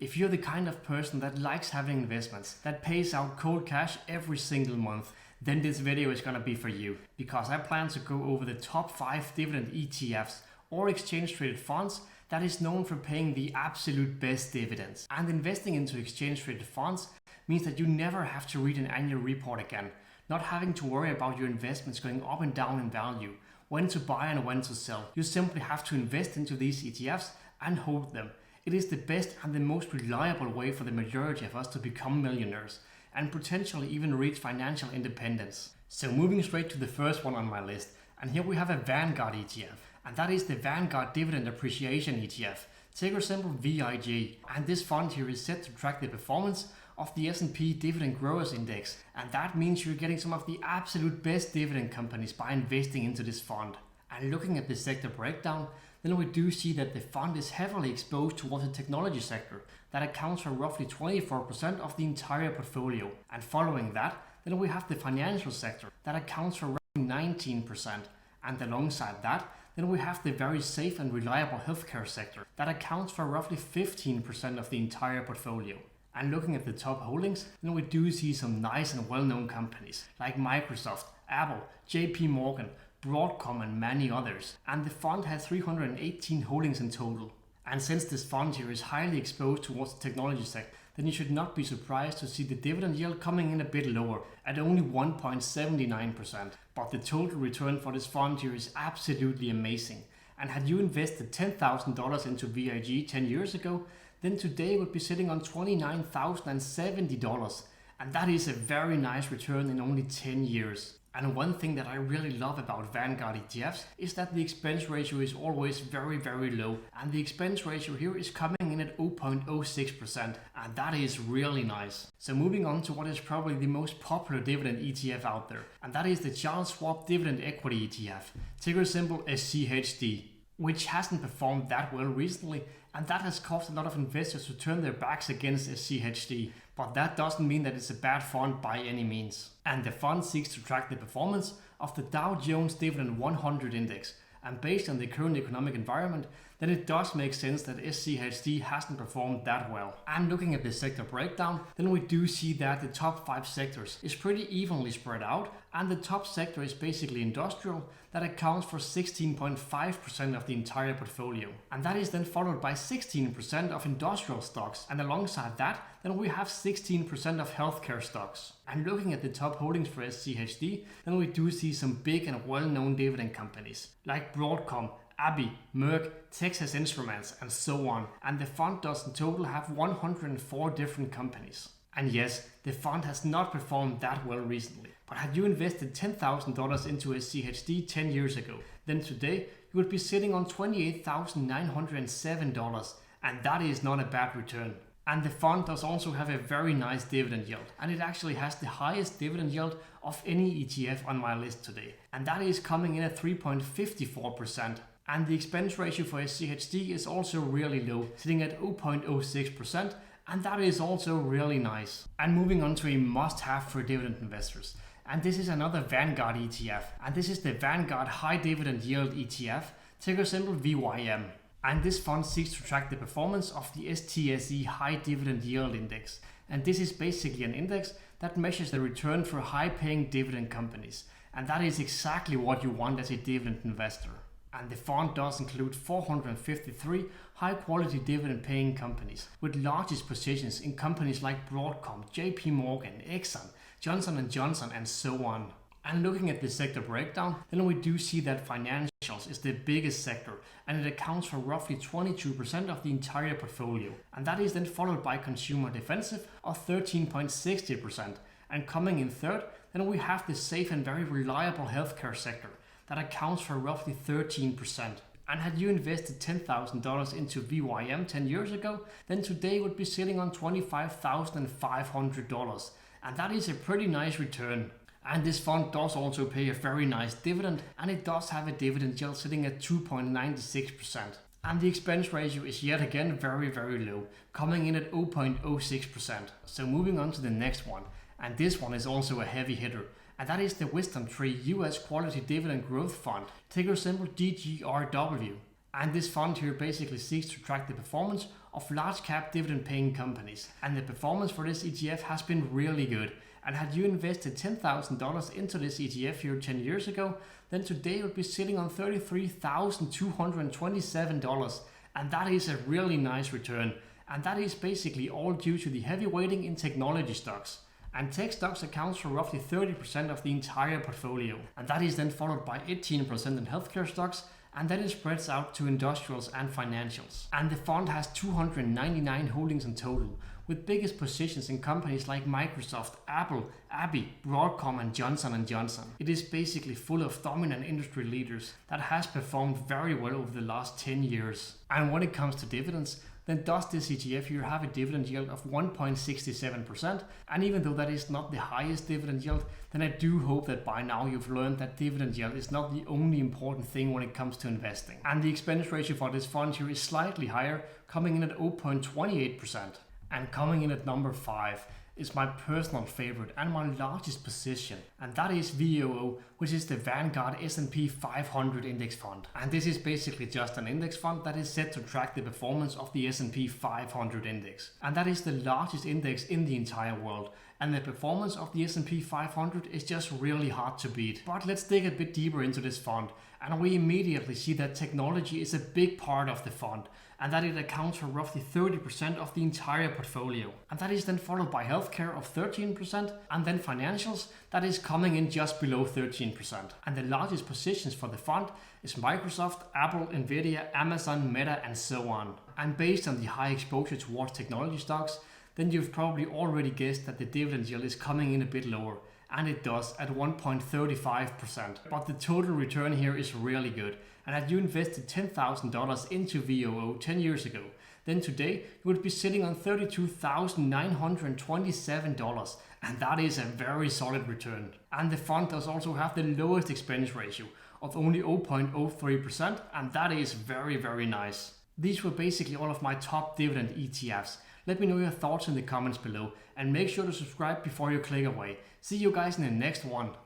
If you're the kind of person that likes having investments, that pays out cold cash every single month, then this video is gonna be for you, because I plan to go over the top 5 dividend ETFs or exchange traded funds that is known for paying the absolute best dividends. And investing into exchange traded funds means that you never have to read an annual report again, not having to worry about your investments going up and down in value, when to buy and when to sell. You simply have to invest into these ETFs and hold them. It is the best and the most reliable way for the majority of us to become millionaires and potentially even reach financial independence. So moving straight to the first one on my list, and here we have a Vanguard ETF, and that is the Vanguard Dividend Appreciation ETF, ticker symbol VIG. And this fund here is set to track the performance of the S&P Dividend Growers Index, and that means you're getting some of the absolute best dividend companies by investing into this fund. And looking at the sector breakdown, then we do see that the fund is heavily exposed towards the technology sector that accounts for roughly 24% of the entire portfolio. And following that, then we have the financial sector that accounts for roughly 19%. And alongside that, then we have the very safe and reliable healthcare sector that accounts for roughly 15% of the entire portfolio. And looking at the top holdings, then we do see some nice and well-known companies like Microsoft, Apple, JP Morgan, Broadcom and many others, and the fund has 318 holdings in total. And since this fund here is highly exposed towards the technology sector, then you should not be surprised to see the dividend yield coming in a bit lower at only 1.79%. But the total return for this fund here is absolutely amazing. And had you invested $10,000 into VIG 10 years ago, then today would be sitting on $29,070. And that is a very nice return in only 10 years. And one thing that I really love about Vanguard ETFs is that the expense ratio is always very, very low. And the expense ratio here is coming in at 0.06%. And that is really nice. So moving on to what is probably the most popular dividend ETF out there. And that is the Charles Schwab Dividend Equity ETF, ticker symbol SCHD, which hasn't performed that well recently. And that has caused a lot of investors to turn their backs against SCHD. But that doesn't mean that it's a bad fund by any means. And the fund seeks to track the performance of the Dow Jones Dividend 100 Index. And based on the current economic environment, then it does make sense that SCHD hasn't performed that well. And looking at the sector breakdown, then we do see that the top 5 sectors is pretty evenly spread out, and the top sector is basically industrial, that accounts for 16.5% of the entire portfolio. And that is then followed by 16% of industrial stocks, and alongside that, then we have 16% of healthcare stocks. And looking at the top holdings for SCHD, then we do see some big and well-known dividend companies like Broadcom, Abbey, Merck, Texas Instruments, and so on. And the fund does in total have 104 different companies. And yes, the fund has not performed that well recently. But had you invested $10,000 into SCHD 10 years ago, then today you would be sitting on $28,907. And that is not a bad return. And the fund does also have a very nice dividend yield, and it actually has the highest dividend yield of any ETF on my list today, and that is coming in at 3.54%. And the expense ratio for SCHD is also really low, sitting at 0.06%, and that is also really nice. And moving on to a must-have for dividend investors, and this is another Vanguard ETF, and this is the Vanguard High Dividend Yield ETF, ticker symbol VYM. And this fund seeks to track the performance of the STSE High Dividend Yield Index. And this is basically an index that measures the return for high-paying dividend companies. And that is exactly what you want as a dividend investor. And the fund does include 453 high-quality dividend-paying companies with largest positions in companies like Broadcom, JP Morgan, Exxon, Johnson & Johnson, and so on. And looking at the sector breakdown, then we do see that financials is the biggest sector, and it accounts for roughly 22% of the entire portfolio. And that is then followed by consumer defensive of 13.60%. And coming in third, then we have the safe and very reliable healthcare sector that accounts for roughly 13%. And had you invested $10,000 into VYM 10 years ago, then today would be sitting on $25,500. And that is a pretty nice return. And this fund does also pay a very nice dividend, and it does have a dividend yield sitting at 2.96%. And the expense ratio is yet again very, very low, coming in at 0.06%. So moving on to the next one, and this one is also a heavy hitter, and that is the Wisdom Tree US Quality Dividend Growth Fund, ticker symbol DGRW. And this fund here basically seeks to track the performance of large cap dividend paying companies. And the performance for this ETF has been really good. And had you invested $10,000 into this ETF here 10 years ago, then today it would be sitting on $33,227. And that is a really nice return. And that is basically all due to the heavy weighting in technology stocks. And tech stocks accounts for roughly 30% of the entire portfolio. And that is then followed by 18% in healthcare stocks, and then it spreads out to industrials and financials. And the fund has 299 holdings in total, with biggest positions in companies like Microsoft, Apple, Abby, Broadcom and Johnson & Johnson. It is basically full of dominant industry leaders that has performed very well over the last 10 years. And when it comes to dividends, then does this ETF here have a dividend yield of 1.67%? And even though that is not the highest dividend yield, then I do hope that by now you've learned that dividend yield is not the only important thing when it comes to investing. And the expense ratio for this fund here is slightly higher, coming in at 0.28%. And coming in at number 5 is my personal favorite and my largest position, and that is VOO, which is the Vanguard S&P 500 index fund. And this is basically just an index fund that is set to track the performance of the S&P 500 index. And that is the largest index in the entire world. And the performance of the S&P 500 is just really hard to beat. But let's dig a bit deeper into this fund, and we immediately see that technology is a big part of the fund, and that it accounts for roughly 30% of the entire portfolio. And that is then followed by healthcare of 13%, and then financials that is coming in just below 13%. And the largest positions for the fund is Microsoft, Apple, Nvidia, Amazon, Meta and so on. And based on the high exposure towards technology stocks, then you've probably already guessed that the dividend yield is coming in a bit lower. And it does at 1.35%. But the total return here is really good. And had you invested $10,000 into VOO 10 years ago, then today you would be sitting on $32,927. And that is a very solid return. And the fund does also have the lowest expense ratio of only 0.03%, and that is very, very nice. These were basically all of my top dividend ETFs. Let me know your thoughts in the comments below, and make sure to subscribe before you click away. See you guys in the next one.